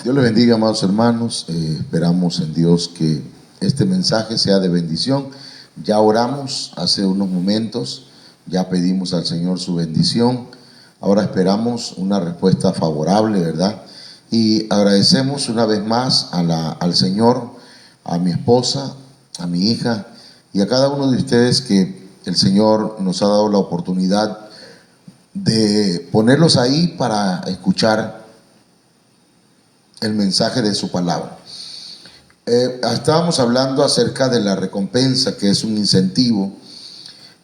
Dios les bendiga, amados hermanos. Esperamos en Dios que este mensaje sea de bendición. Ya oramos hace unos momentos, ya pedimos al Señor su bendición. Ahora esperamos una respuesta favorable, ¿verdad? Y agradecemos una vez más al Señor, a mi esposa, a mi hija y a cada uno de ustedes que el Señor nos ha dado la oportunidad de ponerlos ahí para escuchar el mensaje de su palabra. Estábamos hablando acerca de la recompensa, que es un incentivo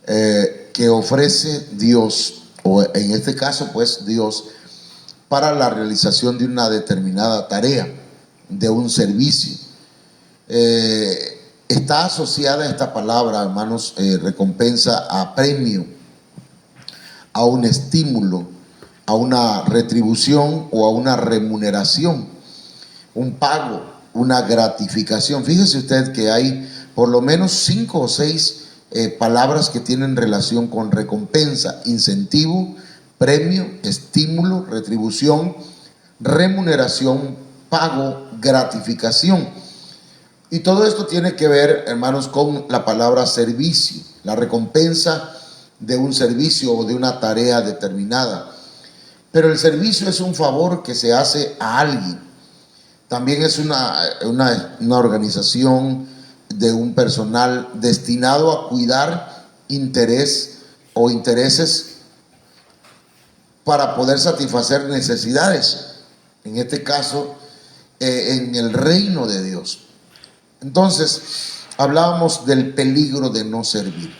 que ofrece Dios, o en este caso pues Dios, para la realización de una determinada tarea, de un servicio. Está asociada esta palabra, hermanos, recompensa, a premio, a un estímulo, a una retribución o a una remuneración, un pago, una gratificación. Fíjese usted que hay por lo menos 5 o 6 palabras que tienen relación con recompensa: incentivo, premio, estímulo, retribución, remuneración, pago, gratificación. Y todo esto tiene que ver, hermanos, con la palabra servicio, la recompensa de un servicio o de una tarea determinada. Pero el servicio es un favor que se hace a alguien. También es una organización de un personal destinado a cuidar intereses para poder satisfacer necesidades, en este caso en el reino de Dios. Entonces hablábamos del peligro de no servir.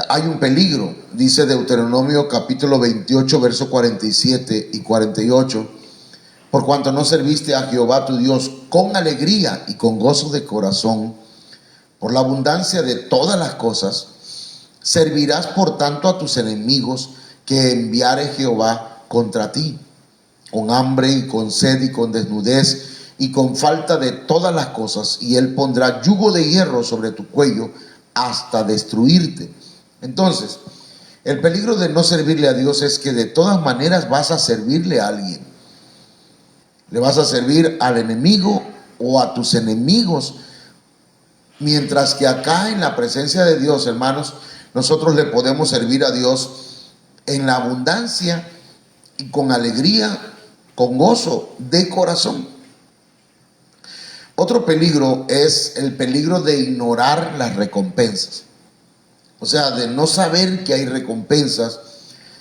Hay un peligro, dice Deuteronomio capítulo 28 verso 47 y 48: por cuanto no serviste a Jehová tu Dios con alegría y con gozo de corazón, por la abundancia de todas las cosas, servirás por tanto a tus enemigos que enviare Jehová contra ti, con hambre y con sed y con desnudez y con falta de todas las cosas, y él pondrá yugo de hierro sobre tu cuello hasta destruirte. Entonces, el peligro de no servirle a Dios es que de todas maneras vas a servirle a alguien. Le vas a servir al enemigo o a tus enemigos. Mientras que acá en la presencia de Dios, hermanos, nosotros le podemos servir a Dios en la abundancia y con alegría, con gozo de corazón. Otro peligro es el peligro de ignorar las recompensas. O sea, de no saber que hay recompensas.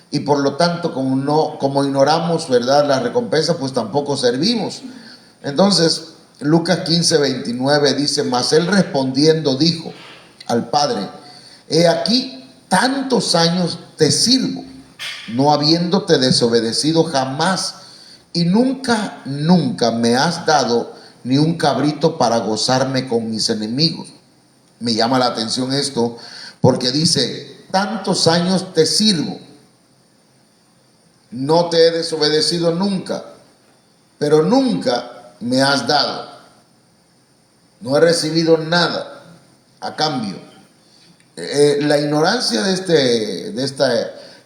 Y por lo tanto, como ignoramos, ¿verdad?, las recompensas, pues tampoco servimos. Entonces, Lucas 15:29 dice: mas él respondiendo dijo al padre: he aquí, tantos años te sirvo, no habiéndote desobedecido jamás, y nunca me has dado ni un cabrito para gozarme con mis enemigos. Me llama la atención esto, porque dice: tantos años te sirvo, no te he desobedecido nunca, pero nunca me has dado. No he recibido nada a cambio. La ignorancia de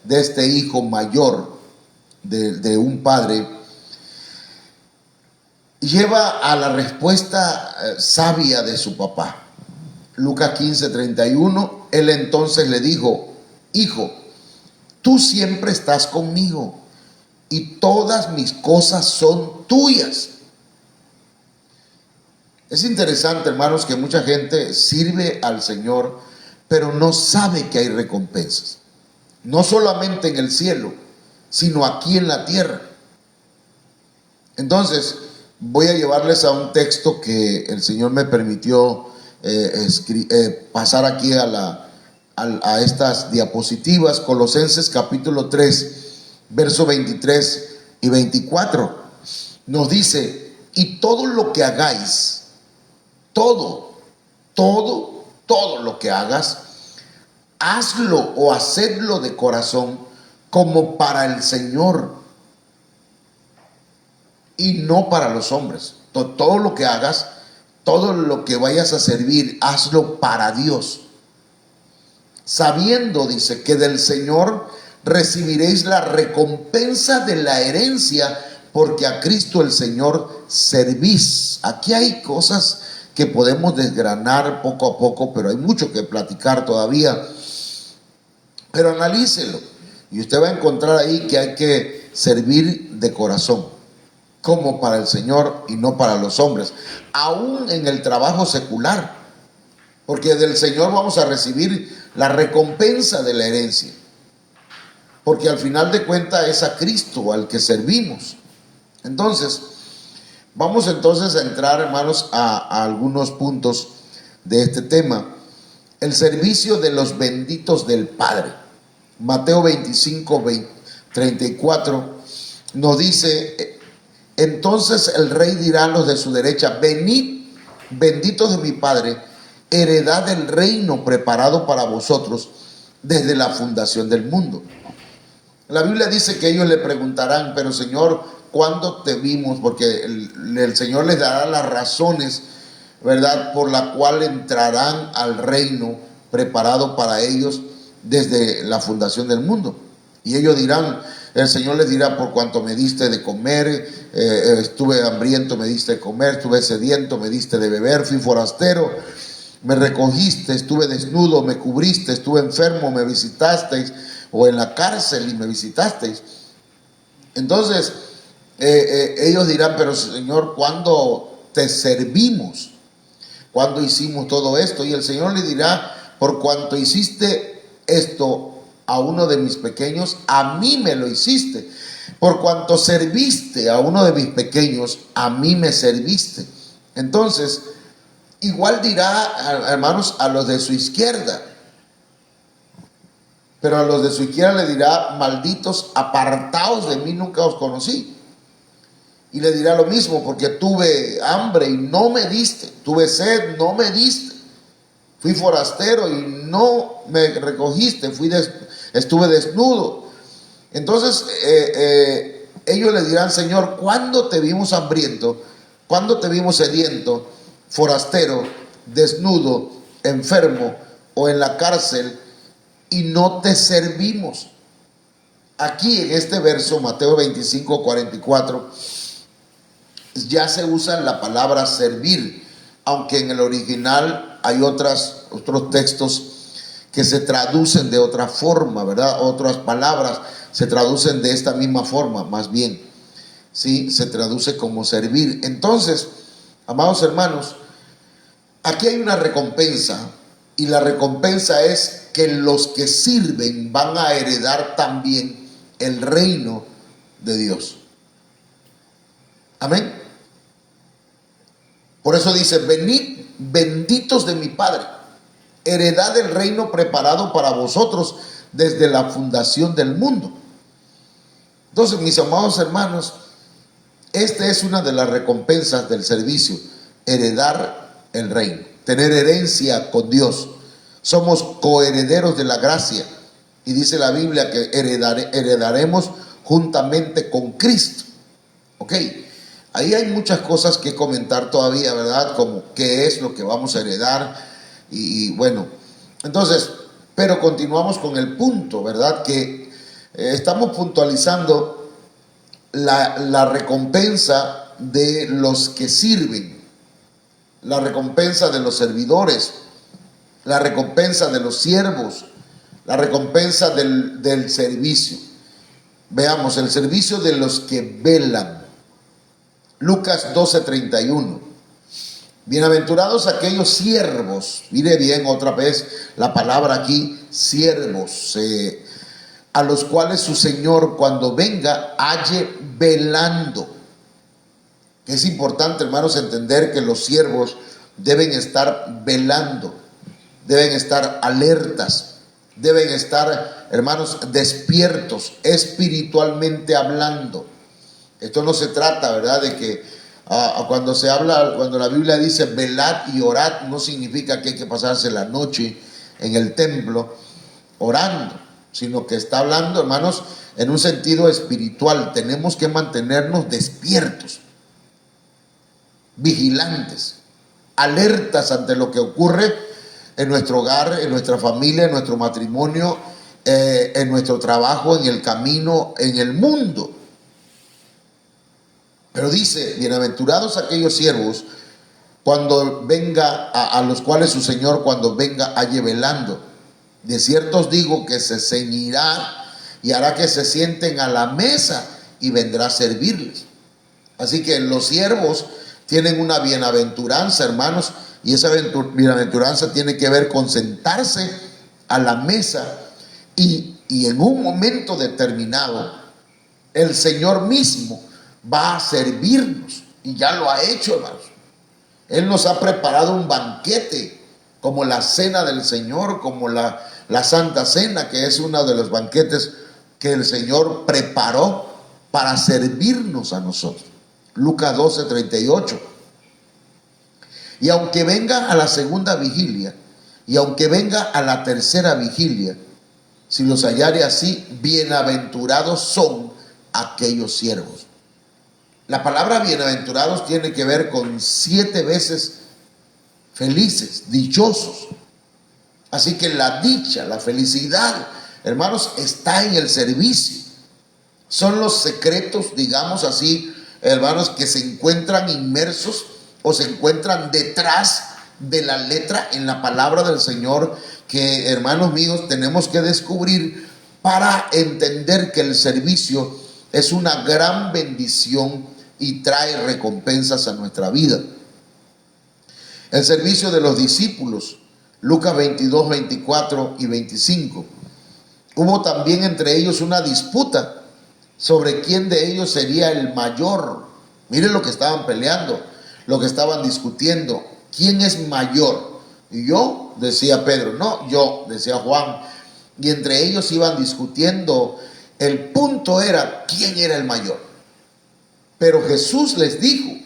este hijo mayor de un padre lleva a la respuesta sabia de su papá. Lucas 15:31, él entonces le dijo: hijo, tú siempre estás conmigo y todas mis cosas son tuyas. Es interesante, hermanos, que mucha gente sirve al Señor, pero no sabe que hay recompensas. No solamente en el cielo, sino aquí en la tierra. Entonces, voy a llevarles a un texto que el Señor me permitió pasar aquí a estas diapositivas. Colosenses capítulo 3, verso 23 y 24. nos dice, y todo lo que hagáis, todo lo que hagas, hazlo o hacedlo de corazón como para el Señor y no para los hombres. Todo lo que hagas, todo lo que vayas a servir, hazlo para Dios, sabiendo, dice, que del Señor recibiréis la recompensa de la herencia, porque a Cristo el Señor servís. Aquí hay cosas que podemos desgranar poco a poco, pero hay mucho que platicar todavía. Pero analícelo y usted va a encontrar ahí que hay que servir de corazón, como para el Señor y no para los hombres, aún en el trabajo secular, porque del Señor vamos a recibir la recompensa de la herencia, porque al final de cuentas es a Cristo al que servimos. Entonces, vamos entonces a entrar, hermanos, a algunos puntos de este tema. El servicio de los benditos del Padre. Mateo 25, 34 nos dice, entonces el rey dirá a los de su derecha, venid, benditos de mi Padre, heredad del reino preparado para vosotros desde la fundación del mundo. La Biblia dice que ellos le preguntarán, pero Señor, ¿cuándo te vimos? Porque el Señor les dará las razones, ¿verdad?, por la cual entrarán al reino preparado para ellos desde la fundación del mundo. Y ellos dirán, el Señor les dirá, por cuanto me diste de comer, estuve hambriento, me diste de comer, estuve sediento, me diste de beber, fui forastero, me recogiste, estuve desnudo, me cubriste, estuve enfermo, me visitasteis, o en la cárcel y me visitasteis. Entonces, ellos dirán, pero Señor, ¿cuándo te servimos? ¿Cuándo hicimos todo esto? Y el Señor le dirá, por cuanto hiciste esto a uno de mis pequeños, a mí me lo hiciste. Por cuanto serviste a uno de mis pequeños, a mí me serviste. Entonces, igual dirá, hermanos, a los de su izquierda. Pero a los de su izquierda le dirá, malditos, apartaos de mí, nunca os conocí. Y le dirá lo mismo, porque tuve hambre y no me diste, tuve sed, no me diste, fui forastero y no me recogiste, estuve desnudo. Entonces ellos le dirán, Señor, ¿cuándo te vimos hambriento? ¿Cuándo te vimos sediento, forastero, desnudo, enfermo o en la cárcel y no te servimos? Aquí en este verso, Mateo 25, 44, ya se usa la palabra servir, aunque en el original hay otros textos que se traducen de otra forma, ¿verdad? Otras palabras se traducen de esta misma forma, más bien, ¿sí? Se traduce como servir. Entonces, amados hermanos, aquí hay una recompensa, y la recompensa es que los que sirven van a heredar también el reino de Dios. Amén. Por eso dice, venid, benditos de mi Padre, heredad del reino preparado para vosotros desde la fundación del mundo. Entonces, mis amados hermanos, esta es una de las recompensas del servicio, heredar el reino, tener herencia con Dios. Somos coherederos de la gracia, y dice la Biblia que heredaremos juntamente con Cristo. ¿Ok? Ahí hay muchas cosas que comentar todavía, ¿verdad? Como qué es lo que vamos a heredar. Y bueno, entonces, pero continuamos con el punto, ¿verdad? Que estamos puntualizando la recompensa de los que sirven, la recompensa de los servidores, la recompensa de los siervos, la recompensa del servicio. Veamos, el servicio de los que velan. Lucas 12:31. Bienaventurados aquellos siervos, mire bien otra vez la palabra aquí, siervos, a los cuales su Señor cuando venga halle velando. Es importante, hermanos, entender que los siervos deben estar velando, deben estar alertas, deben estar, hermanos, despiertos, espiritualmente hablando. Esto no se trata, ¿verdad?, de que cuando se habla, cuando la Biblia dice velad y orad, no significa que hay que pasarse la noche en el templo orando, sino que está hablando, hermanos, en un sentido espiritual. Tenemos que mantenernos despiertos, vigilantes, alertas ante lo que ocurre en nuestro hogar, en nuestra familia, en nuestro matrimonio, en nuestro trabajo, en el camino, en el mundo. Pero dice, bienaventurados aquellos siervos cuando venga, a los cuales su Señor cuando venga halle velando. De cierto os digo que se ceñirá y hará que se sienten a la mesa y vendrá a servirles. Así que los siervos tienen una bienaventuranza, hermanos, y esa bienaventuranza tiene que ver con sentarse a la mesa y en un momento determinado el Señor mismo va a servirnos, y ya lo ha hecho, hermanos. Él nos ha preparado un banquete, como la cena del Señor, como la Santa Cena, que es uno de los banquetes que el Señor preparó para servirnos a nosotros. Lucas 12:38. Y aunque venga a la segunda vigilia, y aunque venga a la tercera vigilia, si los hallare así, bienaventurados son aquellos siervos. La palabra bienaventurados tiene que ver con 7 veces felices, dichosos. Así que la dicha, la felicidad, hermanos, está en el servicio. Son los secretos, digamos así, hermanos, que se encuentran inmersos o se encuentran detrás de la letra en la palabra del Señor, que, hermanos míos, tenemos que descubrir para entender que el servicio es una gran bendición y trae recompensas a nuestra vida. El servicio de los discípulos, Lucas 22, 24 y 25. Hubo también entre ellos una disputa sobre quién de ellos sería el mayor. Miren lo que estaban peleando, lo que estaban discutiendo. ¿Quién es mayor? Y yo, decía Pedro. No, yo, decía Juan. Y entre ellos iban discutiendo. El punto era quién era el mayor. Pero Jesús les dijo: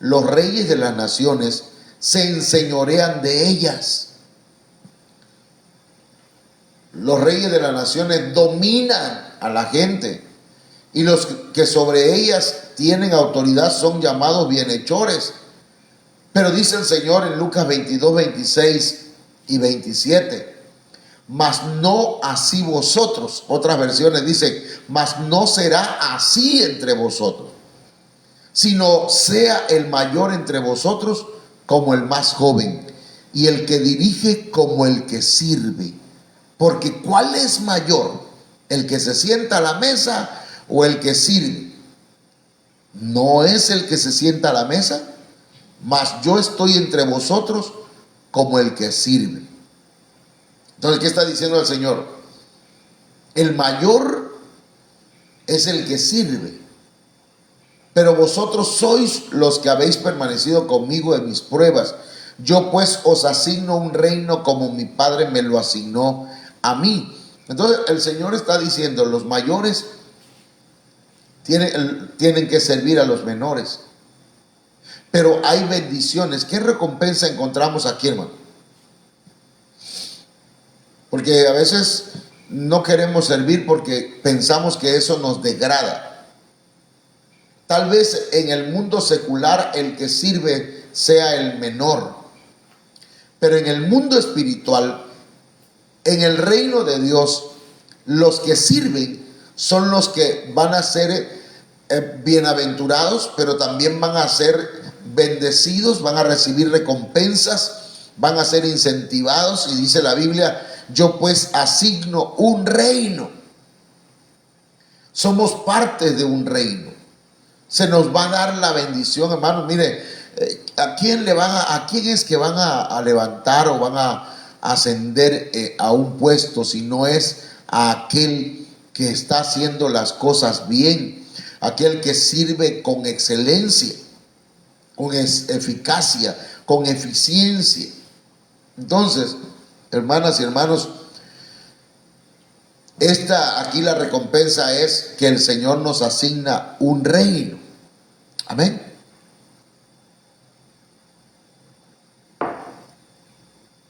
los reyes de las naciones se enseñorean de ellas. Los reyes de las naciones dominan a la gente, y los que sobre ellas tienen autoridad son llamados bienhechores. Pero dice el Señor en Lucas 22, 26 y 27: mas no así vosotros. Otras versiones dicen: mas no será así entre vosotros, sino sea el mayor entre vosotros como el más joven, y el que dirige como el que sirve. Porque ¿cuál es mayor? ¿El que se sienta a la mesa o el que sirve? ¿No es el que se sienta a la mesa? Mas yo estoy entre vosotros como el que sirve. Entonces, ¿qué está diciendo el Señor? El mayor es el que sirve. Pero vosotros sois los que habéis permanecido conmigo en mis pruebas. Yo pues os asigno un reino como mi Padre me lo asignó a mí. Entonces el Señor está diciendo: los mayores tienen que servir a los menores. Pero hay bendiciones. ¿Qué recompensa encontramos aquí, hermano? Porque a veces no queremos servir porque pensamos que eso nos degrada. Tal vez en el mundo secular el que sirve sea el menor, pero en el mundo espiritual, en el reino de Dios, los que sirven son los que van a ser bienaventurados, pero también van a ser bendecidos, van a recibir recompensas, van a ser incentivados. Y dice la Biblia: yo pues asigno un reino. Somos parte de un reino. Se nos va a dar la bendición, hermanos. Mire, ¿a quién es que van a levantar o van a ascender a un puesto si no es a aquel que está haciendo las cosas bien, aquel que sirve con excelencia, con eficacia, con eficiencia? Entonces, hermanas y hermanos, Aquí la recompensa es que el Señor nos asigna un reino. Amén.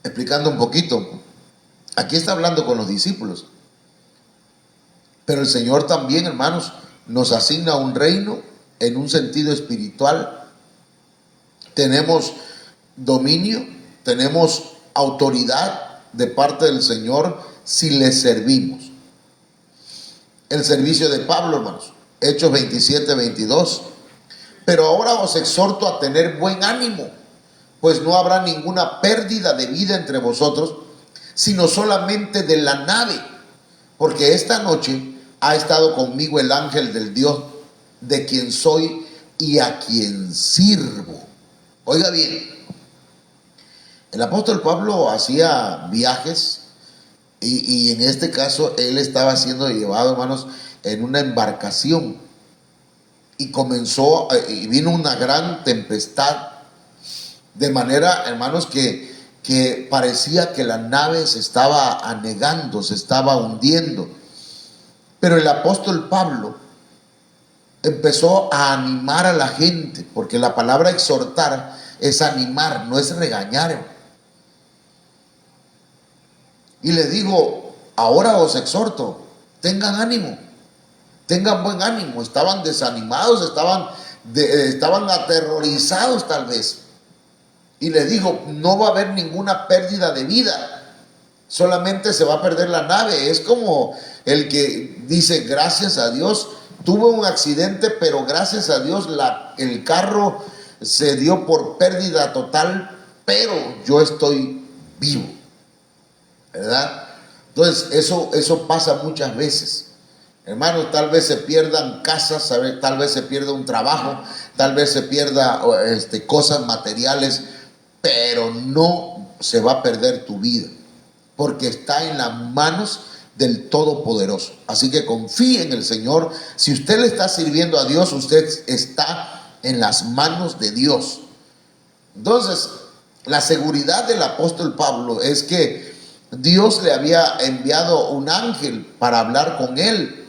Explicando un poquito, aquí está hablando con los discípulos, pero el Señor también, hermanos, nos asigna un reino en un sentido espiritual. Tenemos dominio, tenemos autoridad de parte del Señor si le servimos. El servicio de Pablo, hermanos, Hechos 27-22. Pero ahora os exhorto a tener buen ánimo, pues no habrá ninguna pérdida de vida entre vosotros, sino solamente de la nave, porque esta noche ha estado conmigo el ángel del Dios, de quien soy y a quien sirvo. Oiga bien, el apóstol Pablo hacía viajes y en este caso él estaba siendo llevado, hermanos, en una embarcación, y vino una gran tempestad, de manera, hermanos, que parecía que la nave se estaba anegando, se estaba hundiendo. Pero el apóstol Pablo empezó a animar a la gente, porque la palabra exhortar es animar, no es regañar. Y le digo, ahora os exhorto, tengan ánimo, tengan buen ánimo. Estaban desanimados, estaban aterrorizados tal vez. Y le digo, no va a haber ninguna pérdida de vida, solamente se va a perder la nave. Es como el que dice, gracias a Dios, tuve un accidente, pero gracias a Dios el carro se dio por pérdida total, pero yo estoy vivo, ¿verdad? Entonces eso pasa muchas veces. Hermanos, tal vez se pierdan casas, tal vez se pierda un trabajo, tal vez se pierda cosas materiales, pero no se va a perder tu vida, porque está en las manos del Todopoderoso. Así que confíe en el Señor. Si usted le está sirviendo a Dios, usted está en las manos de Dios. Entonces, la seguridad del apóstol Pablo es que Dios le había enviado un ángel para hablar con él.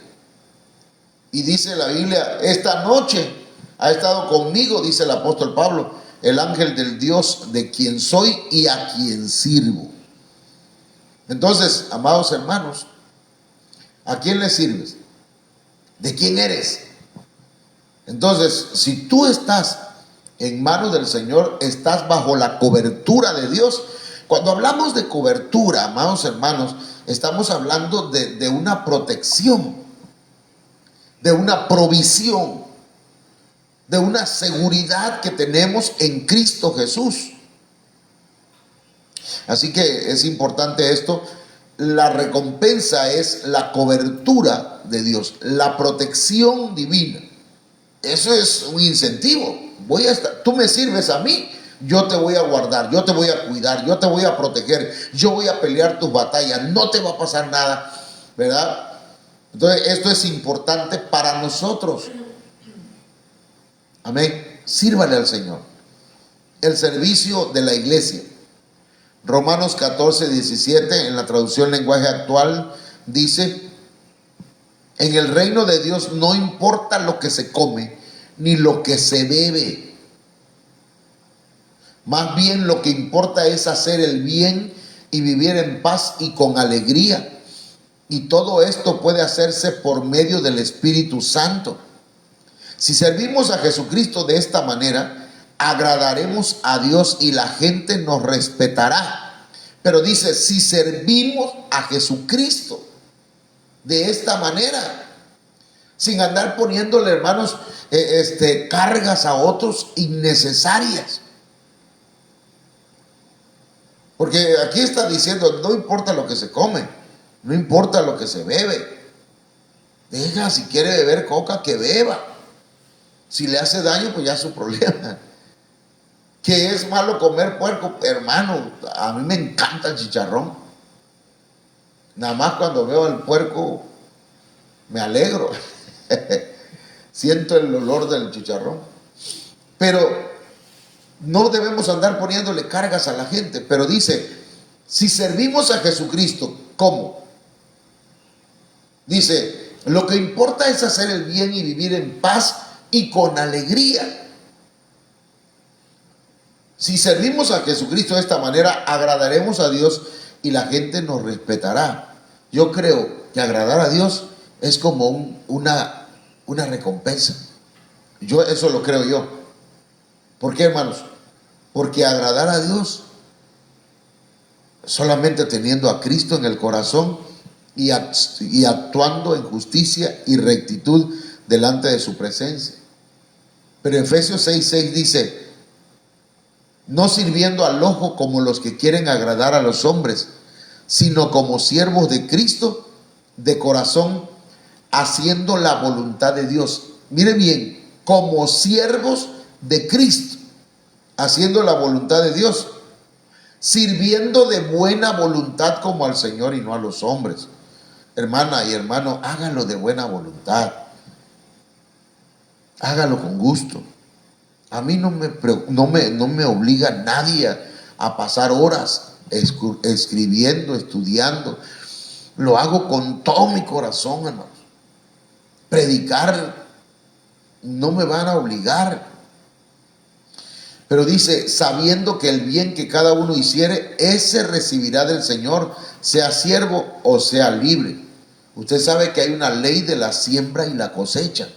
Y dice la Biblia, esta noche ha estado conmigo, dice el apóstol Pablo, el ángel del Dios de quien soy y a quien sirvo. Entonces, amados hermanos, ¿a quién le sirves? ¿De quién eres? Entonces, si tú estás en manos del Señor, estás bajo la cobertura de Dios. Cuando hablamos de cobertura, amados hermanos, estamos hablando de una protección, de una provisión, de una seguridad que tenemos en Cristo Jesús. Así que es importante esto. La recompensa es la cobertura de Dios, la protección divina. Eso es un incentivo. Tú me sirves a mí, yo te voy a guardar, yo te voy a cuidar, yo te voy a proteger, yo voy a pelear tus batallas, no te va a pasar nada, ¿verdad? Entonces esto es importante para nosotros. Amén. Sírvale al Señor. El servicio de la iglesia. Romanos 14:17 en la traducción lenguaje actual dice: en el reino de Dios no importa lo que se come ni lo que se bebe. Más bien lo que importa es hacer el bien y vivir en paz y con alegría. Y todo esto puede hacerse por medio del Espíritu Santo. Si servimos a Jesucristo de esta manera, agradaremos a Dios y la gente nos respetará. Pero dice, si servimos a Jesucristo de esta manera, sin andar poniéndole, hermanos, cargas a otros innecesarias. Porque aquí está diciendo, no importa lo que se come, no importa lo que se bebe. Deja, si quiere beber coca, que beba. Si le hace daño, pues ya es su problema. Que es malo comer puerco, hermano, a mí me encanta el chicharrón. Nada más cuando veo al puerco me alegro. Siento el olor del chicharrón. Pero no debemos andar poniéndole cargas a la gente. Pero dice, si servimos a Jesucristo, ¿cómo? Dice, lo que importa es hacer el bien y vivir en paz y con alegría. Si servimos a Jesucristo de esta manera, agradaremos a Dios y la gente nos respetará. Yo creo que agradar a Dios es como una recompensa. Eso lo creo yo. ¿Por qué, hermanos? Porque agradar a Dios solamente teniendo a Cristo en el corazón y actuando en justicia y rectitud delante de su presencia. Pero Efesios 6:6 dice, no sirviendo al ojo como los que quieren agradar a los hombres, sino como siervos de Cristo de corazón, haciendo la voluntad de Dios. Mire bien, como siervos de Cristo, haciendo la voluntad de Dios, sirviendo de buena voluntad como al Señor y no a los hombres. Hermana y hermano, hágalo de buena voluntad, hágalo con gusto. A mí no me obliga nadie a pasar horas escribiendo, estudiando. Lo hago con todo mi corazón, hermano. Predicar no me van a obligar. Pero dice, sabiendo que el bien que cada uno hiciere, ese recibirá del Señor, sea siervo o sea libre. Usted sabe que hay una ley de la siembra y la cosecha.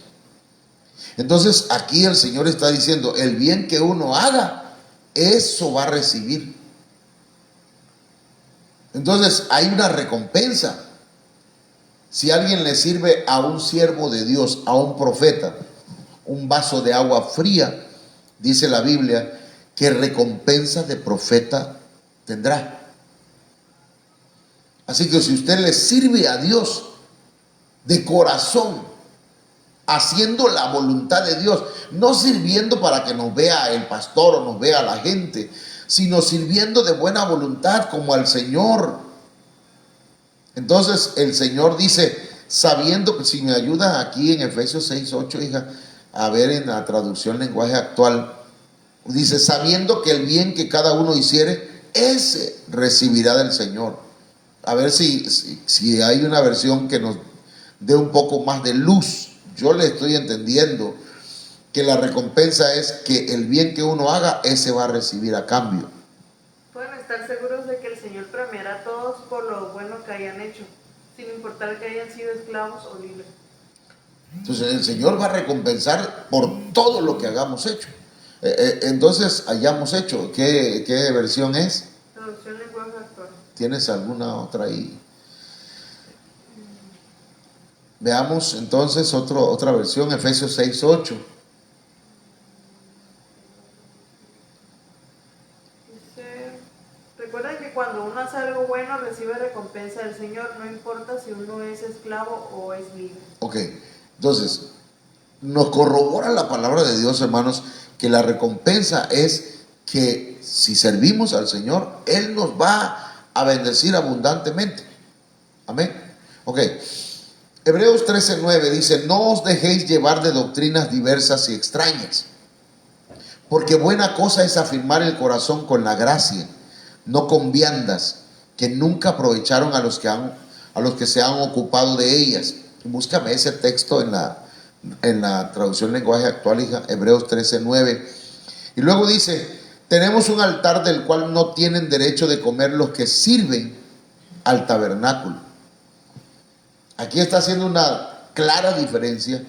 Entonces aquí el Señor está diciendo, el bien que uno haga, eso va a recibir. Entonces hay una recompensa. Si alguien le sirve a un siervo de Dios, a un profeta, un vaso de agua fría, dice la Biblia, que recompensa de profeta tendrá. Así que si usted le sirve a Dios de corazón, haciendo la voluntad de Dios, no sirviendo para que nos vea el pastor o nos vea la gente, sino sirviendo de buena voluntad como al Señor. Entonces el Señor dice, sabiendo que, si me ayuda aquí en Efesios 6:8, hija, a ver en la traducción lenguaje actual, dice, sabiendo que el bien que cada uno hiciere, ese recibirá del Señor. A ver si hay una versión que nos dé un poco más de luz. Yo le estoy entendiendo que la recompensa es que el bien que uno haga, ese va a recibir a cambio. Pueden estar seguros de que el Señor premiará a todos por lo bueno que hayan hecho, sin importar que hayan sido esclavos o libres. Entonces el Señor va a recompensar por todo lo que hayamos hecho. Entonces, hayamos hecho. ¿Qué versión es? Traducción lenguaje actual. ¿Tienes alguna otra ahí? Veamos entonces otra versión, Efesios 6:8. Dice, recuerden que cuando uno hace algo bueno recibe recompensa del Señor, no importa si uno es esclavo o es libre. Ok, entonces, nos corrobora la palabra de Dios, hermanos, que la recompensa es que si servimos al Señor, Él nos va a bendecir abundantemente. Amén. Ok. Hebreos 13:9 dice, no os dejéis llevar de doctrinas diversas y extrañas, porque buena cosa es afirmar el corazón con la gracia, no con viandas, que nunca aprovecharon a los que se han ocupado de ellas. Búscame ese texto en la traducción lenguaje actual, hija, Hebreos 13:9. Y luego dice, tenemos un altar del cual no tienen derecho de comer los que sirven al tabernáculo. Aquí está haciendo una clara diferencia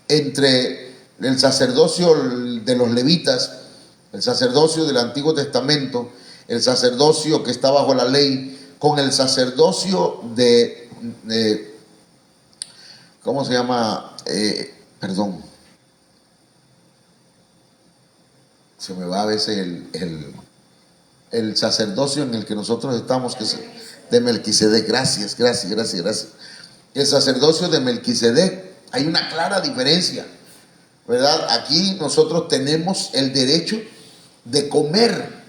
entre el sacerdocio de los levitas, el sacerdocio del Antiguo Testamento, el sacerdocio que está bajo la ley, con el sacerdocio de ¿cómo se llama? Se me va a veces el sacerdocio en el que nosotros estamos, que es de Melquisedec. Gracias. El sacerdocio de Melquisedec, hay una clara diferencia, ¿verdad? Aquí nosotros tenemos el derecho de comer,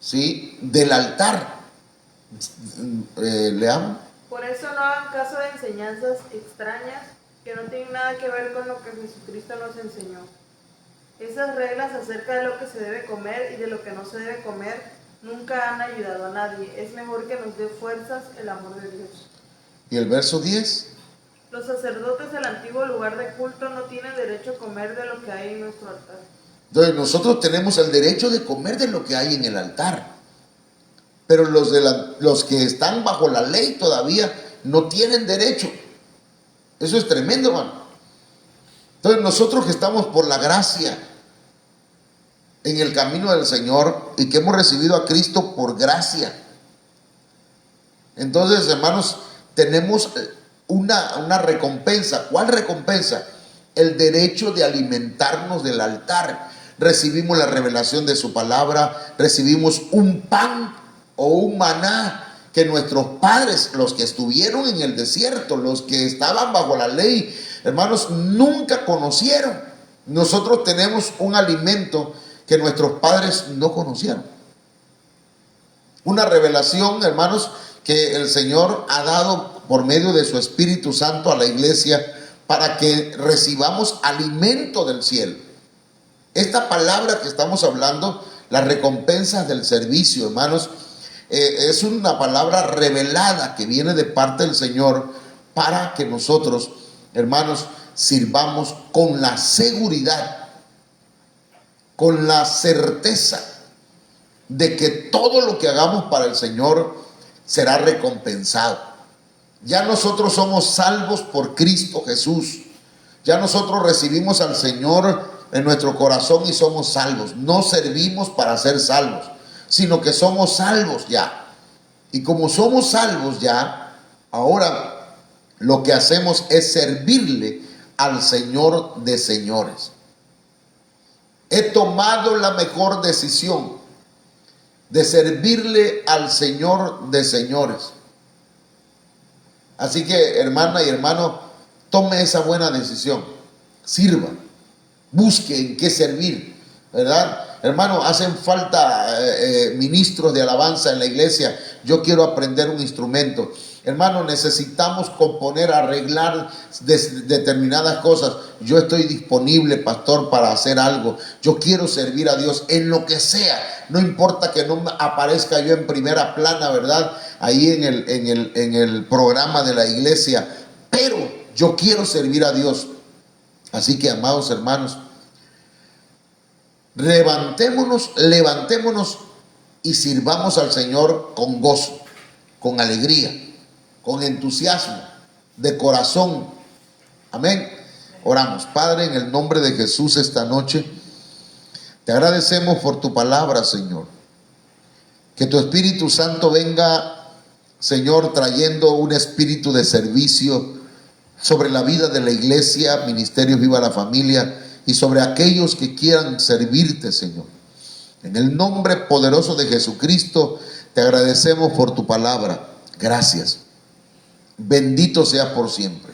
¿sí?, del altar. Leamos. Por eso no hagan caso de enseñanzas extrañas que no tienen nada que ver con lo que Jesucristo nos enseñó. Esas reglas acerca de lo que se debe comer y de lo que no se debe comer nunca han ayudado a nadie. Es mejor que nos dé fuerzas el amor de Dios. Y el verso 10. Los sacerdotes del antiguo lugar de culto no tienen derecho a comer de lo que hay en nuestro altar. Entonces nosotros tenemos el derecho de comer de lo que hay en el altar. Pero los que están bajo la ley todavía no tienen derecho. Eso es tremendo, hermano. Entonces nosotros que estamos por la gracia en el camino del Señor y que hemos recibido a Cristo por gracia, entonces, hermanos, tenemos una recompensa. ¿Cuál recompensa? El derecho de alimentarnos del altar. Recibimos la revelación de su palabra, recibimos un pan o un maná que nuestros padres, los que estuvieron en el desierto, los que estaban bajo la ley, hermanos, nunca conocieron. Nosotros tenemos un alimento que nuestros padres no conocieron. Una revelación, hermanos, que el Señor ha dado por medio de su Espíritu Santo a la iglesia para que recibamos alimento del cielo. Esta palabra que estamos hablando, las recompensas del servicio, hermanos, es una palabra revelada que viene de parte del Señor para que nosotros, hermanos, sirvamos con la seguridad, con la certeza de que todo lo que hagamos para el Señor será recompensado. Ya nosotros somos salvos por Cristo Jesús. Ya nosotros recibimos al Señor en nuestro corazón y somos salvos. No servimos para ser salvos, sino que somos salvos ya. Y como somos salvos ya, ahora lo que hacemos es servirle al Señor de señores. He tomado la mejor decisión de servirle al Señor de señores. Así que, hermana y hermano, tome esa buena decisión. Sirva, busque en qué servir, ¿verdad? Hermano, hacen falta ministros de alabanza en la iglesia. Yo quiero aprender un instrumento. Hermano, necesitamos componer, arreglar determinadas cosas. Yo estoy disponible, pastor, para hacer algo. Yo quiero servir a Dios en lo que sea. No importa que no aparezca yo en primera plana, ¿verdad? Ahí en el programa de la iglesia. Pero yo quiero servir a Dios. Así que, amados hermanos, levantémonos y sirvamos al Señor con gozo, con alegría, con entusiasmo, de corazón. Amén. Oramos. Padre, en el nombre de Jesús esta noche, te agradecemos por tu palabra, Señor. Que tu Espíritu Santo venga, Señor, trayendo un espíritu de servicio sobre la vida de la iglesia, Ministerios Viva la Familia, y sobre aquellos que quieran servirte, Señor. En el nombre poderoso de Jesucristo, te agradecemos por tu palabra. Gracias. Bendito seas por siempre.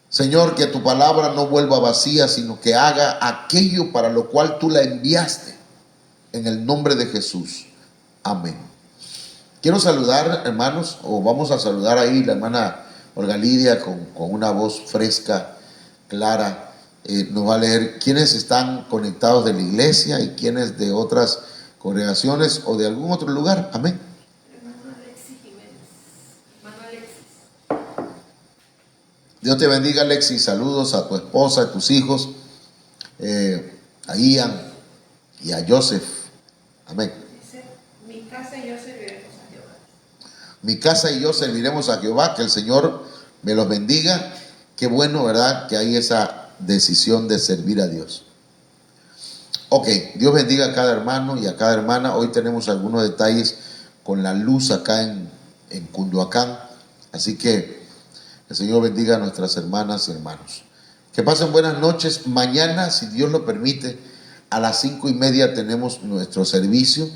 Señor, que tu palabra no vuelva vacía, sino que haga aquello para lo cual tú la enviaste. En el nombre de Jesús. Amén. Quiero saludar, hermanos, o vamos a saludar ahí la hermana Olga Lidia con una voz fresca, clara. Nos va a leer quiénes están conectados de la iglesia y quiénes de otras congregaciones o de algún otro lugar. Amén. Hermano Alexis Jiménez. Hermano Alexis. Dios te bendiga, Alexis. Saludos a tu esposa, a tus hijos, a Ian y a Joseph. Amén. Dice, mi casa y yo serviremos a Jehová. Mi casa y yo serviremos a Jehová. Que el Señor me los bendiga. Qué bueno, ¿verdad? Que hay esa decisión de servir a Dios. Ok, Dios bendiga a cada hermano y a cada hermana. Hoy tenemos algunos detalles con la luz acá en Cunduacán. Así que el Señor bendiga a nuestras hermanas y hermanos. Que pasen buenas noches. Mañana, si Dios lo permite, a las 5:30 tenemos nuestro servicio.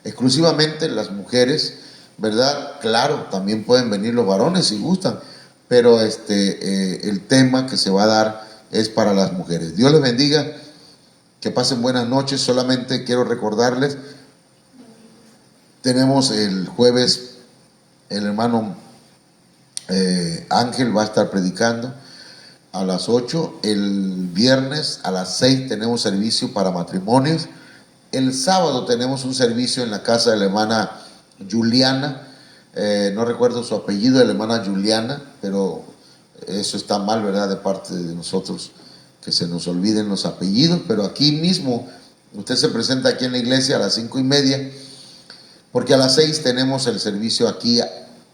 Exclusivamente las mujeres, ¿verdad? Claro, también pueden venir los varones si gustan, pero el tema que se va a dar es para las mujeres. Dios les bendiga, que pasen buenas noches. Solamente quiero recordarles, tenemos el jueves, el hermano Ángel va a estar predicando a las 8, el viernes a las 6 tenemos servicio para matrimonios, el sábado tenemos un servicio en la casa de la hermana Juliana, no recuerdo su apellido, de la hermana Juliana, pero eso está mal, ¿verdad? De parte de nosotros, que se nos olviden los apellidos, pero aquí mismo, usted se presenta aquí en la iglesia a las 5:30, porque a las 6 tenemos el servicio aquí,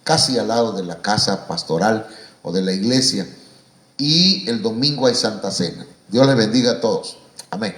casi al lado de la casa pastoral o de la iglesia, y el domingo hay Santa Cena. Dios les bendiga a todos. Amén.